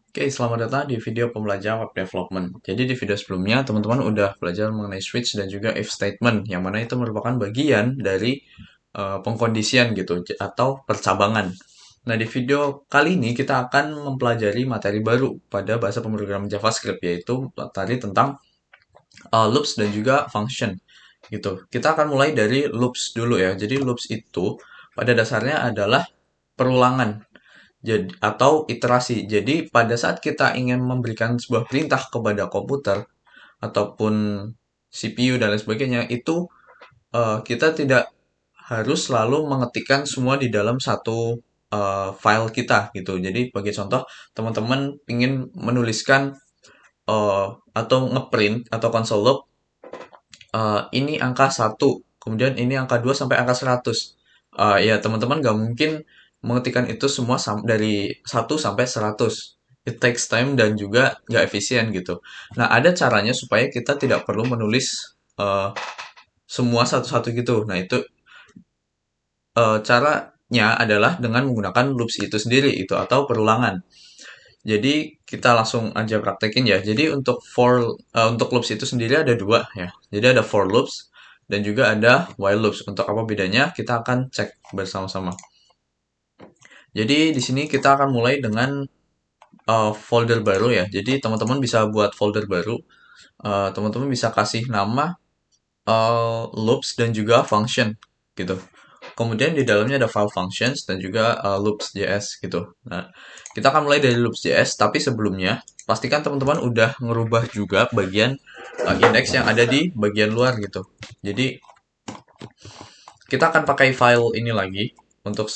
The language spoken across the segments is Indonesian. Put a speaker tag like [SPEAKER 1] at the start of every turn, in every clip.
[SPEAKER 1] Oke, selamat datang di video pembelajaran web development. Jadi di video sebelumnya, teman-teman udah belajar mengenai switch dan juga if statement, yang mana itu merupakan bagian dari pengkondisian gitu, atau percabangan. Nah, di video kali ini kita akan mempelajari materi baru pada bahasa pemrograman JavaScript, yaitu materi tentang loops dan juga function gitu. Kita akan mulai dari loops dulu ya. Jadi loops itu pada dasarnya adalah perulangan jadi atau iterasi. Jadi pada saat kita ingin memberikan sebuah perintah kepada komputer ataupun CPU dan lain sebagainya, itu kita tidak harus selalu mengetikkan semua di dalam satu file kita gitu. Jadi bagi contoh, teman-teman ingin menuliskan atau ngeprint atau console log ini angka satu, kemudian ini angka 2 sampai angka 100. Ya, teman-teman nggak mungkin mengetikkan itu semua dari 1 sampai 100. It takes time dan juga nggak efisien gitu. Nah, ada caranya supaya kita tidak perlu menulis semua satu-satu gitu. Nah, itu caranya adalah dengan menggunakan loops itu sendiri itu atau perulangan. Jadi kita langsung aja praktekin ya. Jadi untuk loops itu sendiri ada dua ya. Jadi ada for loops dan juga ada while loops. Untuk apa bedanya? Kita akan cek bersama-sama. Jadi di sini kita akan mulai dengan folder baru ya. Jadi teman-teman bisa buat folder baru. Teman-teman bisa kasih nama loops dan juga function gitu. Kemudian di dalamnya ada file functions dan juga loops.js gitu. Nah, kita akan mulai dari loops.js, tapi sebelumnya pastikan teman-teman udah ngerubah juga bagian index yang ada di bagian luar gitu. Jadi kita akan pakai file ini lagi untuk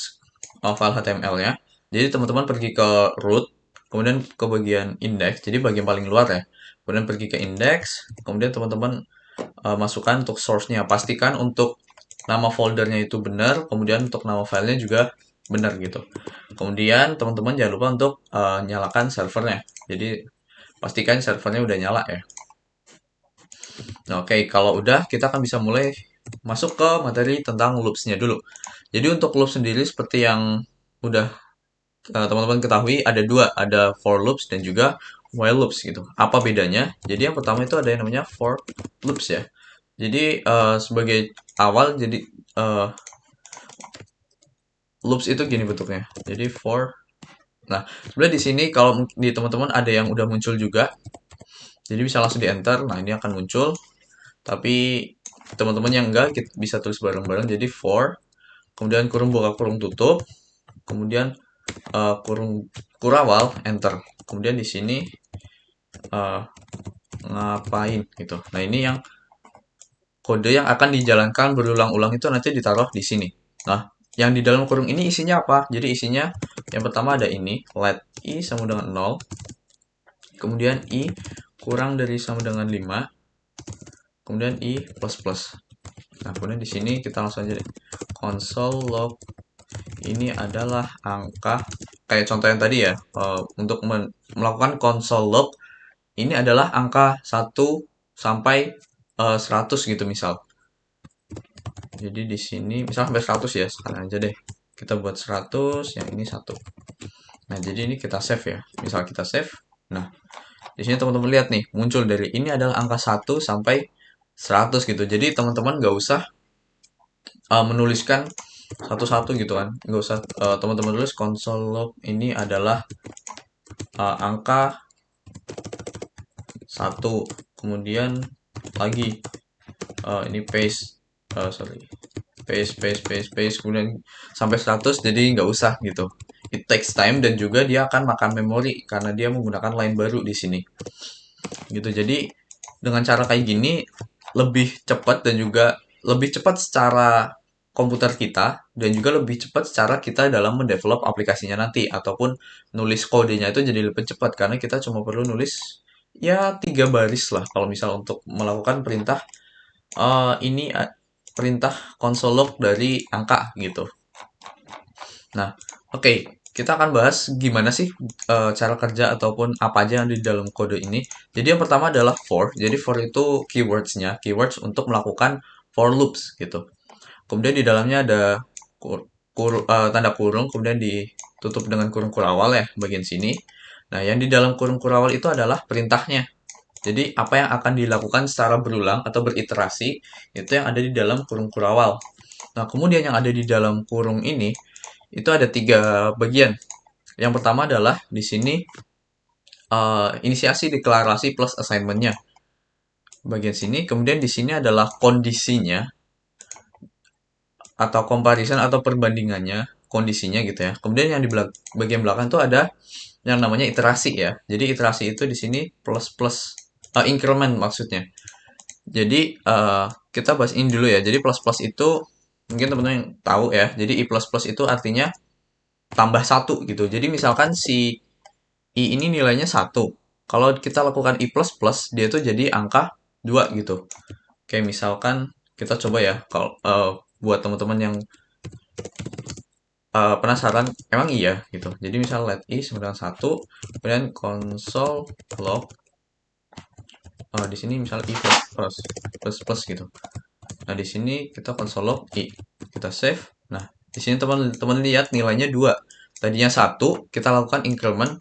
[SPEAKER 1] file HTML-nya. Jadi teman-teman pergi ke root, kemudian ke bagian index, jadi bagian paling luar ya. Kemudian pergi ke index, kemudian teman-teman masukkan untuk source-nya. Pastikan untuk nama foldernya itu benar, kemudian untuk nama filenya juga benar gitu. Kemudian teman-teman jangan lupa untuk nyalakan servernya. Jadi pastikan servernya udah nyala ya. Nah, oke, kalau udah kita akan bisa mulai masuk ke materi tentang loops-nya dulu. Jadi untuk loop sendiri seperti yang udah teman-teman ketahui ada dua, ada for loops dan juga while loops gitu. Apa bedanya? Jadi yang pertama itu ada yang namanya for loops ya. Jadi sebagai awal, jadi eh, loops itu gini bentuknya. Jadi for, nah sebenarnya di sini kalau di teman-teman ada yang udah muncul juga, jadi bisa langsung di enter. Nah ini akan muncul. Tapi teman-teman yang enggak, kita bisa tulis bareng-bareng. Jadi for, kemudian kurung buka kurung tutup, kemudian kurung kurawal enter. Kemudian di sini eh, ngapain gitu. Nah ini yang kode yang akan dijalankan berulang-ulang itu nanti ditaruh di sini. Nah, yang di dalam kurung ini isinya apa? Jadi isinya yang pertama ada ini, let i sama dengan 0, kemudian i kurang dari sama dengan 5, kemudian i plus plus. Nah, kemudian di sini kita langsung aja deh. Console log ini adalah angka kayak contoh yang tadi ya, untuk melakukan console log ini adalah angka 1 sampai 100 gitu misal. Jadi di sini misal sampai 100 ya, sekarang aja deh. Kita buat 100, yang ini 1. Nah, jadi ini kita save ya. Misal kita save. Nah, di sini teman-teman lihat nih, muncul dari ini adalah angka 1 sampai 100 gitu. Jadi teman-teman nggak usah menuliskan satu-satu gitu kan. Nggak usah teman-teman tulis console log ini adalah angka 1. Kemudian lagi ini paste, sorry, paste, kemudian sampai 100, jadi nggak usah gitu. It takes time dan juga dia akan makan memori karena dia menggunakan line baru di sini. Gitu. Jadi dengan cara kayak gini lebih cepat dan juga lebih cepat secara komputer kita dan juga lebih cepat secara kita dalam mendevelop aplikasinya nanti ataupun nulis kodenya itu jadi lebih cepat karena kita cuma perlu nulis ya 3 baris lah kalau misal untuk melakukan perintah ini perintah console log dari angka gitu. Nah, oke, kita akan bahas gimana sih cara kerja ataupun apa aja yang ada di dalam kode ini. Jadi yang pertama adalah for. Jadi for itu keywords-nya, keywords untuk melakukan for loops gitu. Kemudian di dalamnya ada tanda kurung, kemudian ditutup dengan kurung kurawal ya bagian sini. Nah, yang di dalam kurung kurawal itu adalah perintahnya. Jadi, apa yang akan dilakukan secara berulang atau beriterasi, itu yang ada di dalam kurung kurawal. Nah, kemudian yang ada di dalam kurung ini, itu ada tiga bagian. Yang pertama adalah di sini inisiasi deklarasi plus assignment-nya. Bagian sini, kemudian di sini adalah kondisinya, atau comparison atau perbandingannya, kondisinya gitu ya. Kemudian yang di bagian belakang itu ada yang namanya iterasi ya. Jadi iterasi itu di sini plus plus increment maksudnya. Jadi kita bahas ini dulu ya. Jadi plus plus itu mungkin teman-teman yang tahu ya. Jadi i plus plus itu artinya tambah satu gitu. Jadi misalkan si i ini nilainya satu. Kalau kita lakukan i plus plus, dia tuh jadi angka 2 gitu. Kayak misalkan kita coba ya, kalau buat teman-teman yang penasaran, emang iya gitu. Jadi misal let i sama dengan 1, kemudian console log di sini misal i plus gitu. Nah, di sini kita console log i. Kita save. Nah, di sini teman-teman lihat nilainya 2. Tadinya 1, kita lakukan increment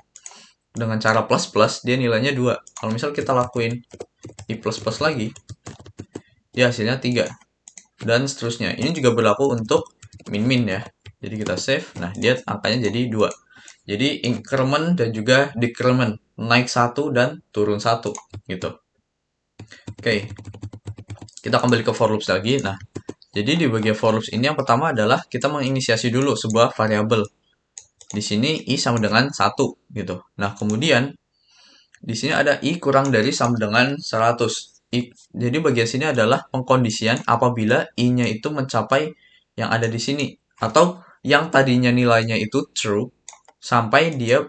[SPEAKER 1] dengan cara plus plus, dia nilainya 2. Kalau misal kita lakuin i plus plus lagi, dia hasilnya 3. Dan seterusnya. Ini juga berlaku untuk min-min ya. Jadi kita save. Nah, dia angkanya jadi 2. Jadi increment dan juga decrement. Naik 1 dan turun 1 gitu. Oke. Kita kembali ke for loops lagi. Nah, jadi di bagian for loops ini yang pertama adalah kita menginisiasi dulu sebuah variabel. Di sini i sama dengan 1 gitu. Nah, kemudian di sini ada i kurang dari sama dengan 100. Jadi bagian sini adalah pengkondisian apabila i-nya itu mencapai yang ada di sini. Atau yang tadinya nilainya itu true sampai dia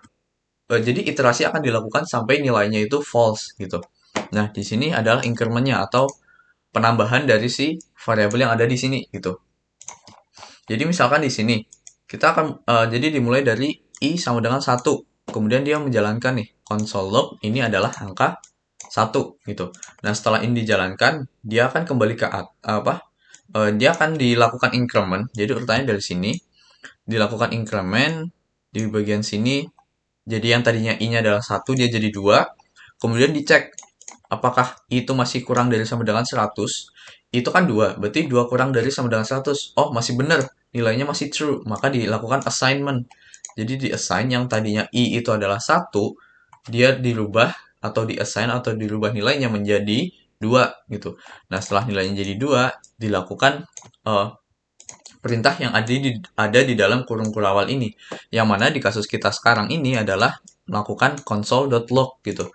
[SPEAKER 1] jadi iterasi akan dilakukan sampai nilainya itu false gitu. Nah, di sini adalah increment-nya atau penambahan dari si variabel yang ada di sini gitu. Jadi misalkan di sini kita akan jadi dimulai dari i sama dengan 1. Kemudian dia menjalankan nih console log ini adalah angka 1 gitu. Nah, setelah ini dijalankan, dia akan kembali ke apa? Dia akan dilakukan increment. Jadi urutannya dari sini dilakukan increment di bagian sini. Jadi yang tadinya i-nya adalah 1 dia jadi 2. Kemudian dicek apakah itu masih kurang dari sama dengan 100. Itu kan 2, berarti 2 kurang dari sama dengan 100. Oh, masih benar, nilainya masih true, maka dilakukan assignment. Jadi di assign yang tadinya i itu adalah 1, dia dirubah atau di-assign atau dirubah nilainya menjadi 2 gitu. Nah, setelah nilainya jadi 2, dilakukan perintah yang ada di dalam kurung kurawal ini. Yang mana di kasus kita sekarang ini adalah melakukan console.log gitu.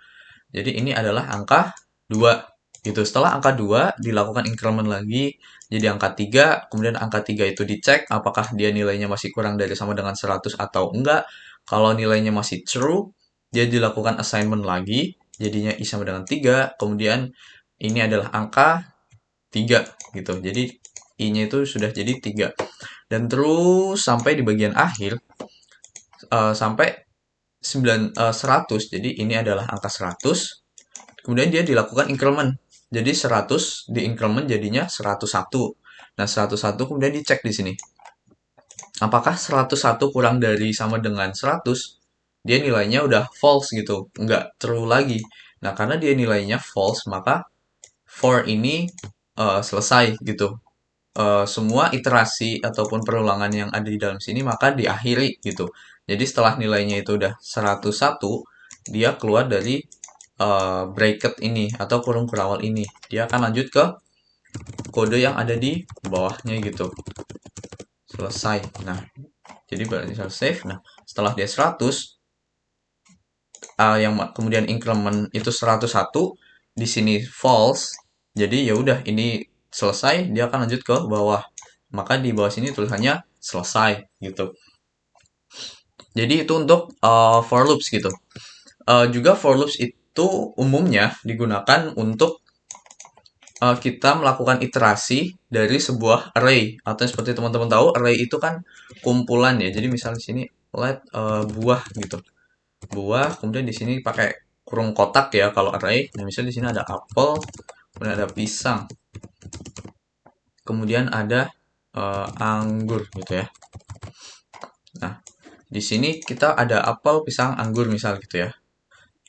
[SPEAKER 1] Jadi ini adalah angka 2 gitu. Setelah angka 2 dilakukan increment lagi jadi angka 3, kemudian angka 3 itu dicek apakah dia nilainya masih kurang dari sama dengan 100 atau enggak. Kalau nilainya masih true, dia dilakukan assignment lagi, jadinya i sama dengan 3, kemudian ini adalah angka 3 gitu. Jadi i-nya itu sudah jadi 3. Dan terus sampai di bagian akhir sampai 100. Jadi ini adalah angka 100. Kemudian dia dilakukan increment. Jadi 100 di increment jadinya 101. Nah, 101 kemudian dicek di sini. Apakah 101 kurang dari sama dengan 100? Dia nilainya udah false gitu, nggak true lagi. Nah, karena dia nilainya false, maka for ini selesai gitu. Semua iterasi ataupun perulangan yang ada di dalam sini maka diakhiri gitu. Jadi setelah nilainya itu udah 101, dia keluar dari bracket ini atau kurung kurawal ini. Dia akan lanjut ke kode yang ada di bawahnya gitu. Selesai. Nah, jadi misal save. Nah, setelah dia 100, yang kemudian increment itu 101, di sini false. Jadi ya udah ini selesai, dia akan lanjut ke bawah. Maka di bawah sini tulisannya selesai gitu. Jadi itu untuk for loops gitu. Juga for loops itu umumnya digunakan untuk kita melakukan iterasi dari sebuah array. Atau seperti teman-teman tahu, array itu kan kumpulan ya. Jadi misalnya di sini let buah gitu. Buah, kemudian di sini pakai kurung kotak ya kalau array. Nah, misalnya di sini ada apel, kemudian ada pisang. Kemudian ada anggur gitu ya. Nah, di sini kita ada apel, pisang, anggur misal gitu ya.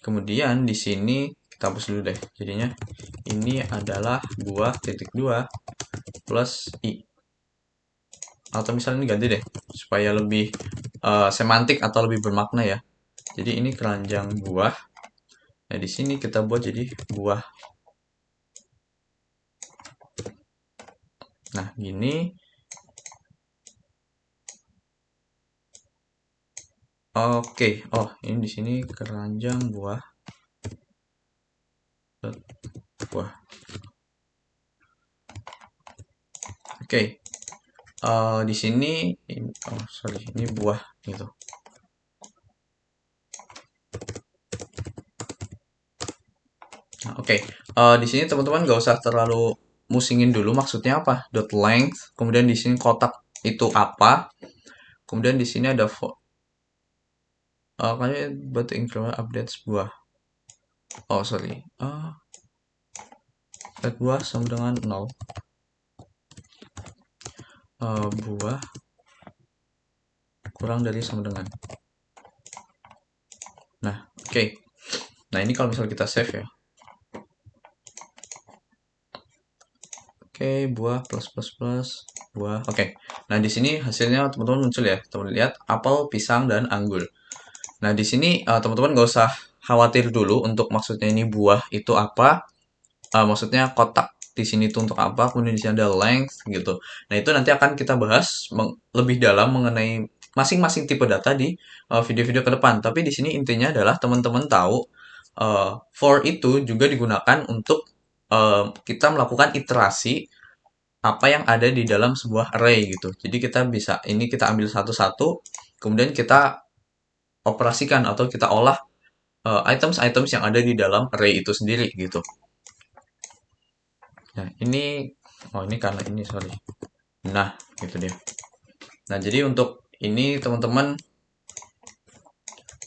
[SPEAKER 1] Kemudian di sini kita hapus dulu deh. Jadinya ini adalah buah titik 2 plus i. Atau misalnya ini ganti deh supaya lebih semantik atau lebih bermakna ya. Jadi ini keranjang buah. Nah, di sini kita buat jadi buah. Nah, gini. Oke. Oh, ini di sini keranjang buah. Buah. Oke. Di sini oh sorry, ini buah gitu. Nah, oke. Di sini teman-teman nggak usah terlalu musingin dulu maksudnya apa. Dot length, kemudian di sini kotak itu apa, kemudian di sini ada kayaknya buat increment update buah. Oh sorry. Update buah sama dengan 0. Buah kurang dari sama dengan. Nah, oke. Nah, ini kalau misalnya kita save ya. Oke, buah plus plus plus buah. Oke. Nah, di sini hasilnya teman-teman muncul ya. Teman-teman lihat apel, pisang dan anggur. Nah, di sini teman-teman nggak usah khawatir dulu untuk maksudnya ini buah itu apa. Maksudnya kotak di sini itu untuk apa, kemudian di sini ada length gitu. Nah, itu nanti akan kita bahas lebih dalam mengenai masing-masing tipe data di video-video ke depan. Tapi di sini intinya adalah teman-teman tahu for itu juga digunakan untuk kita melakukan iterasi apa yang ada di dalam sebuah array gitu. Jadi kita bisa ini kita ambil satu-satu, kemudian kita operasikan atau kita olah items-items yang ada di dalam array itu sendiri gitu. Nah, ini karena ini, sorry. Nah, gitu dia. Nah, jadi untuk ini teman-teman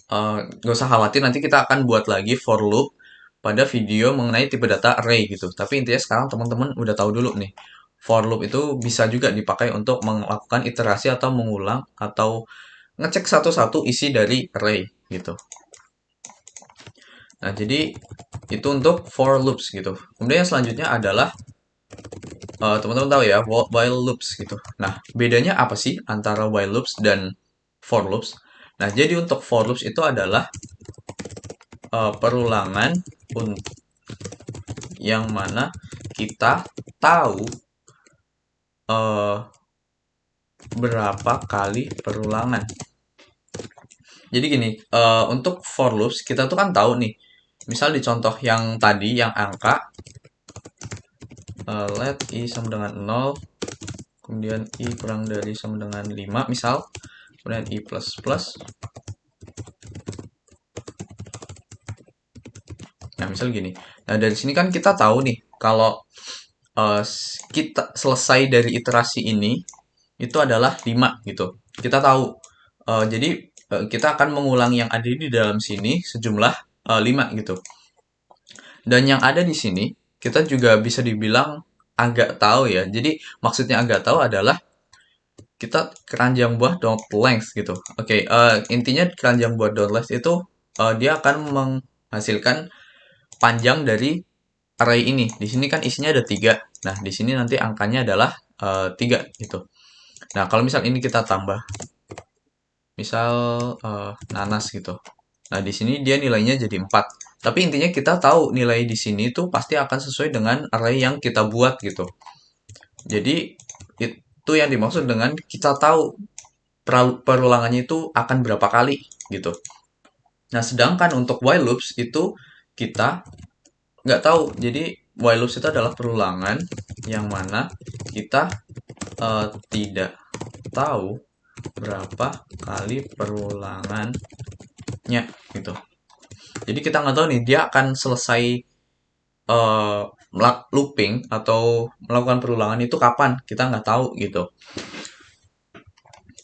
[SPEAKER 1] nggak usah khawatir, nanti kita akan buat lagi for loop pada video mengenai tipe data array gitu. Tapi intinya sekarang teman-teman udah tahu dulu nih. For loop itu bisa juga dipakai untuk melakukan iterasi atau mengulang atau ngecek satu-satu isi dari array gitu. Nah, jadi itu untuk for loops gitu. Kemudian yang selanjutnya adalah teman-teman tahu ya while loops gitu. Nah, bedanya apa sih antara while loops dan for loops? Nah, jadi untuk for loops itu adalah perulangan yang mana kita tahu berapa kali perulangan. Jadi gini, untuk for loops kita tuh kan tahu nih. Misal di contoh yang tadi yang angka let i sama dengan 0, kemudian i kurang dari sama dengan 5 misal, kemudian i plus plus. Nah, misal gini. Nah, dari sini kan kita tahu nih kalau kita selesai dari iterasi ini itu adalah 5 gitu. Kita tahu. Jadi kita akan mengulang yang ada di dalam sini sejumlah 5 gitu. Dan yang ada di sini kita juga bisa dibilang agak tahu ya. Jadi maksudnya agak tahu adalah kita keranjang buah dot length gitu. Oke, intinya keranjang buah dot length itu dia akan menghasilkan panjang dari array ini. Di sini kan isinya ada 3. Nah, di sini nanti angkanya adalah 3 gitu. Nah, kalau misal ini kita tambah, misal nanas gitu. Nah, di sini dia nilainya jadi 4. Tapi intinya kita tahu nilai di sini itu pasti akan sesuai dengan array yang kita buat gitu. Jadi, itu yang dimaksud dengan kita tahu perulangannya itu akan berapa kali gitu. Nah, sedangkan untuk while loops itu kita nggak tahu. Jadi, while loops itu adalah perulangan yang mana kita tidak tahu berapa kali perulangannya gitu. Jadi kita nggak tahu nih dia akan selesai uh, looping atau melakukan perulangan itu kapan, kita nggak tahu gitu.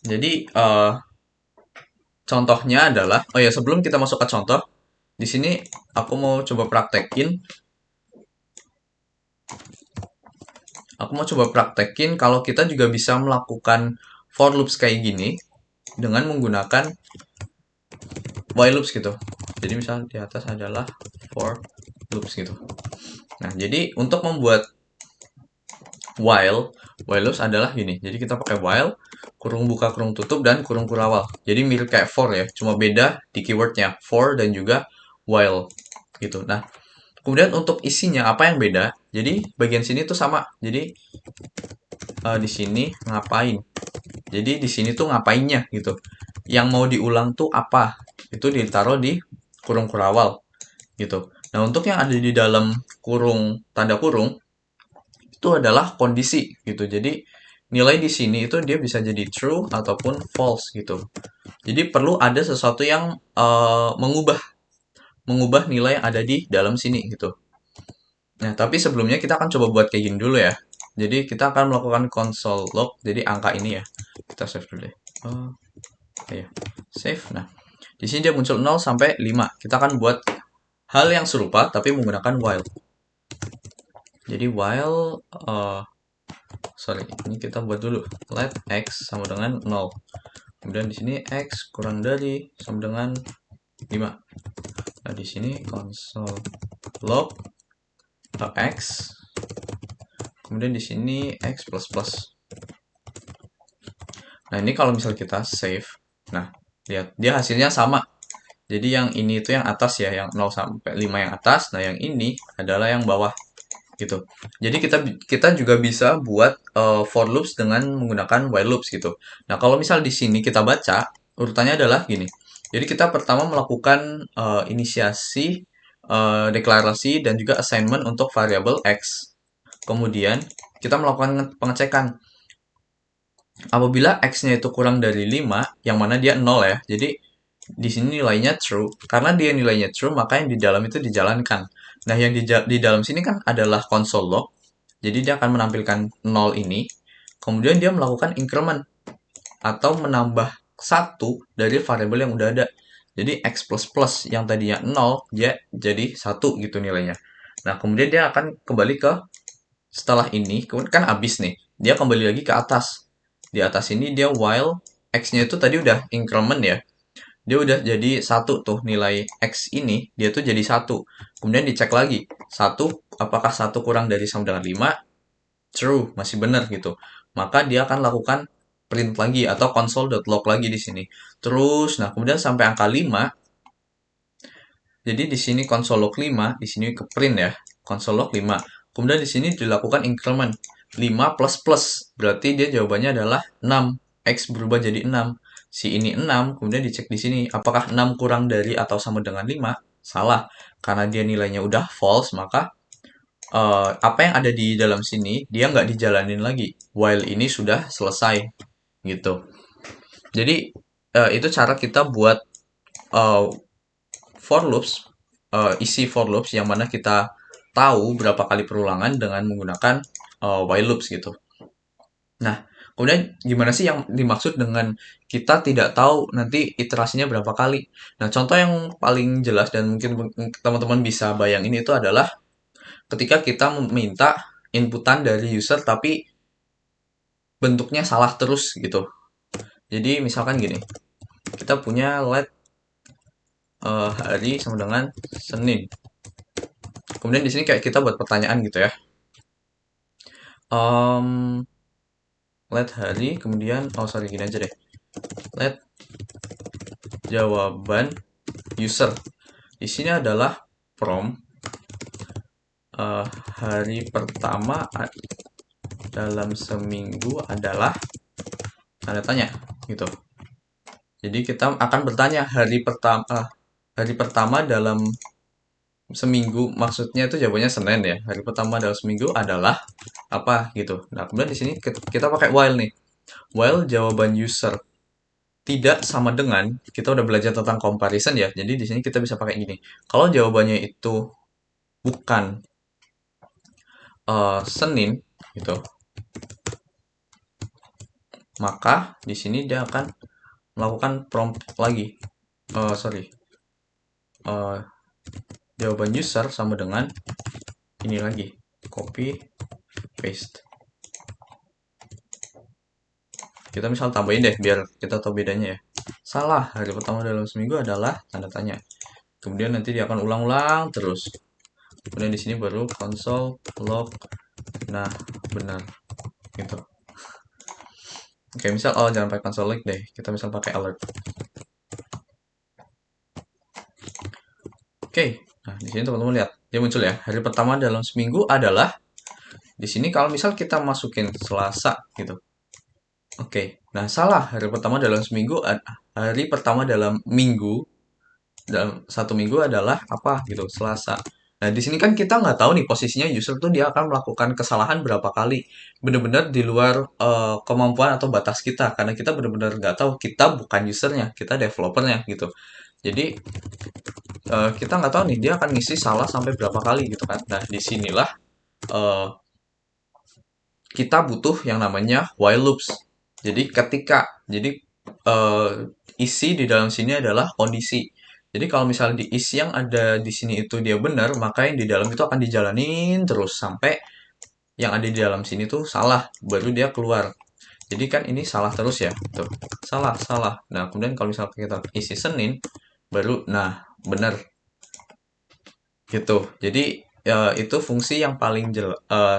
[SPEAKER 1] Jadi contohnya adalah, oh ya sebelum kita masuk ke contoh, di sini aku mau coba praktekin. Aku mau coba praktekin kalau kita juga bisa melakukan for loops kayak gini dengan menggunakan while loops gitu. Jadi misal di atas adalah for loops gitu. Nah, jadi untuk membuat while loops adalah gini. Jadi kita pakai while, kurung buka, kurung tutup, dan kurung kurawal. Jadi mirip kayak for ya, cuma beda di keywordnya for dan juga while gitu. Nah, kemudian untuk isinya apa yang beda? Jadi bagian sini tuh sama. Jadi di sini ngapain? Jadi di sini tuh ngapainnya gitu. Yang mau diulang tuh apa? Itu ditaruh di kurung kurawal gitu. Nah, untuk yang ada di dalam kurung tanda kurung itu adalah kondisi gitu. Jadi nilai di sini itu dia bisa jadi true ataupun false gitu. Jadi perlu ada sesuatu yang mengubah mengubah nilai yang ada di dalam sini gitu. Nah, tapi sebelumnya kita akan coba buat kayak gini dulu ya. Jadi kita akan melakukan console log. Jadi angka ini ya. Kita save dulu deh. Oh, ya. Save. Nah, di sini dia muncul 0 sampai 5. Kita akan buat hal yang serupa tapi menggunakan while. Jadi while sorry, ini kita buat dulu let x sama dengan 0. Kemudian di sini x kurang dari sama dengan 5. Nah, di sini console log x. Kemudian di sini x plus plus. Nah, ini kalau misal kita save. Nah, lihat dia hasilnya sama. Jadi yang ini itu yang atas ya, yang 0 sampai 5 yang atas. Nah, yang ini adalah yang bawah gitu. Jadi kita juga bisa buat for loops dengan menggunakan while loops gitu. Nah, kalau misal di sini kita baca urutannya adalah gini. Jadi kita pertama melakukan inisiasi, deklarasi dan juga assignment untuk variabel x. Kemudian kita melakukan pengecekan. Apabila x-nya itu kurang dari 5, yang mana dia 0 ya. Jadi di sini nilainya true. Karena dia nilainya true, maka yang di dalam itu dijalankan. Nah, yang di dalam sini kan adalah console log. Jadi dia akan menampilkan 0 ini. Kemudian dia melakukan increment atau menambah satu dari variabel yang udah ada. Jadi x plus plus yang tadinya 0 dia jadi 1 gitu nilainya. Nah, kemudian dia akan kembali ke setelah ini, kemudian kan habis nih. Dia kembali lagi ke atas. Di atas ini dia while x-nya itu tadi udah increment ya. Dia udah jadi satu tuh nilai x ini, dia tuh jadi satu. Kemudian dicek lagi. Satu, apakah satu kurang dari sama dengan 5? True, masih benar gitu. Maka dia akan lakukan print lagi atau console.log lagi di sini. Terus, nah kemudian sampai angka 5. Jadi di sini console log 5, di sini ke print ya. Console log 5. Kemudian di sini dilakukan increment 5 plus plus. Berarti dia jawabannya adalah 6. X berubah jadi 6. Si ini 6, kemudian dicek di sini. Apakah 6 kurang dari atau sama dengan 5? Salah. Karena dia nilainya udah false, maka apa yang ada di dalam sini, dia nggak dijalanin lagi. While ini sudah selesai. Gitu. Jadi, itu cara kita buat uh, for loops, isi for loops yang mana kita tahu berapa kali perulangan dengan menggunakan while loops gitu. Nah, kemudian gimana sih yang dimaksud dengan kita tidak tahu nanti iterasinya berapa kali? Nah, contoh yang paling jelas dan mungkin teman-teman bisa bayangin itu adalah ketika kita meminta inputan dari user tapi bentuknya salah terus gitu. Jadi misalkan gini, kita punya let hari sama dengan Senin. Kemudian di sini kayak kita buat pertanyaan gitu ya. Um, let hari, kemudian sorry gini aja deh. Let jawaban user. Di sini adalah prompt hari pertama dalam seminggu adalah tanda tanya gitu. Jadi kita akan bertanya hari pertama dalam seminggu, maksudnya itu jawabannya Senin ya. Hari pertama dalam seminggu adalah apa gitu. Nah, kemudian di sini kita pakai while nih. While jawaban user tidak sama dengan, kita udah belajar tentang comparison ya. Jadi di sini kita bisa pakai gini. Kalau jawabannya itu bukan Senin gitu, maka di sini dia akan melakukan prompt lagi. Sorry, jawaban user sama dengan ini lagi, copy paste. Kita misal tambahin deh biar kita tahu bedanya ya. Salah, hari pertama dalam seminggu adalah tanda tanya. Kemudian nanti dia akan ulang-ulang terus. Kemudian di sini baru console log. Nah, benar gitu. Oke, misal jangan pakai console log deh. Kita misal pakai alert. Oke. Nah, di sini teman-teman lihat, dia muncul ya. Hari pertama dalam seminggu adalah di sini kalau misal kita masukin Selasa gitu. Oke. Nah, salah. Hari pertama dalam seminggu, hari pertama dalam minggu, dalam satu minggu adalah apa gitu, Selasa. Nah, di sini kan kita nggak tahu nih posisinya user tuh dia akan melakukan kesalahan berapa kali. Bener-bener di luar kemampuan atau batas kita. Karena kita bener-bener nggak tahu. Kita bukan usernya, kita developernya gitu. Jadi, kita nggak tahu nih dia akan ngisi salah sampai berapa kali gitu kan. Nah, disinilah eh, kita butuh yang namanya while loops. Jadi eh, isi di dalam sini adalah kondisi. Jadi kalau misalnya di isi yang ada di sini itu dia benar, maka yang di dalam itu akan dijalanin terus sampai yang ada di dalam sini tuh salah, baru dia keluar. Jadi kan ini salah terus ya, tuh salah salah. Nah kemudian kalau misalnya kita isi Senin, baru nah benar gitu. Jadi itu fungsi yang paling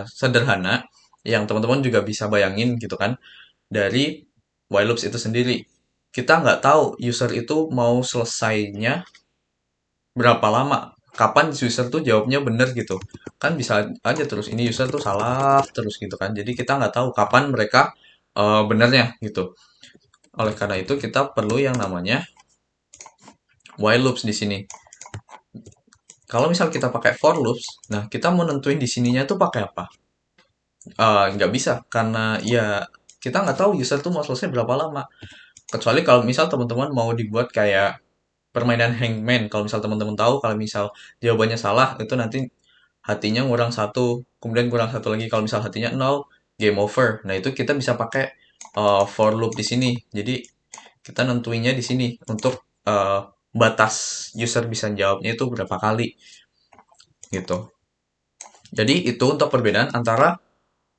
[SPEAKER 1] sederhana yang teman-teman juga bisa bayangin gitu kan dari while loops itu sendiri. Kita nggak tahu user itu mau selesainya berapa lama. Kapan user tuh jawabnya bener gitu. Kan bisa aja terus ini user tuh salah terus gitu kan. Jadi kita nggak tahu kapan mereka benernya gitu. Oleh karena itu kita perlu yang namanya while loops di sini. Kalau misal kita pakai for loops, nah kita mau nentuin di sininya tuh pakai apa? Nggak bisa karena ya kita nggak tahu user tuh mau selesai berapa lama. Kecuali kalau misal teman-teman mau dibuat kayak permainan hangman. Kalau misal teman-teman tahu kalau misal jawabannya salah itu nanti hatinya ngurang satu, kemudian kurang satu lagi. Kalau misal hatinya nol, game over. Nah itu kita bisa pakai for loop di sini. Jadi kita nentuinnya di sini untuk batas user bisa jawabnya itu berapa kali gitu. Jadi itu untuk perbedaan antara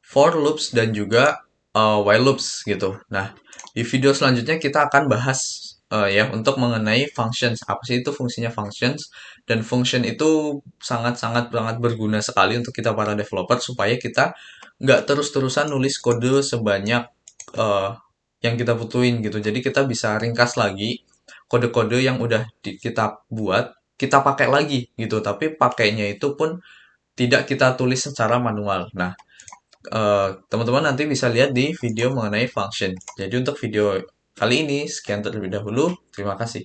[SPEAKER 1] for loops dan juga while loops gitu. Nah, di video selanjutnya kita akan bahas ya untuk mengenai functions. Apa sih itu fungsinya functions? Dan function itu sangat-sangat sangat berguna sekali untuk kita para developer supaya kita nggak terus-terusan nulis kode sebanyak eh, yang kita butuhin gitu. Jadi kita bisa ringkas lagi kode-kode yang udah kita buat, kita pakai lagi gitu. Tapi pakainya itu pun tidak kita tulis secara manual. Nah, teman-teman nanti bisa lihat di video mengenai function. Jadi untuk video kali ini sekian terlebih dahulu. Terima kasih.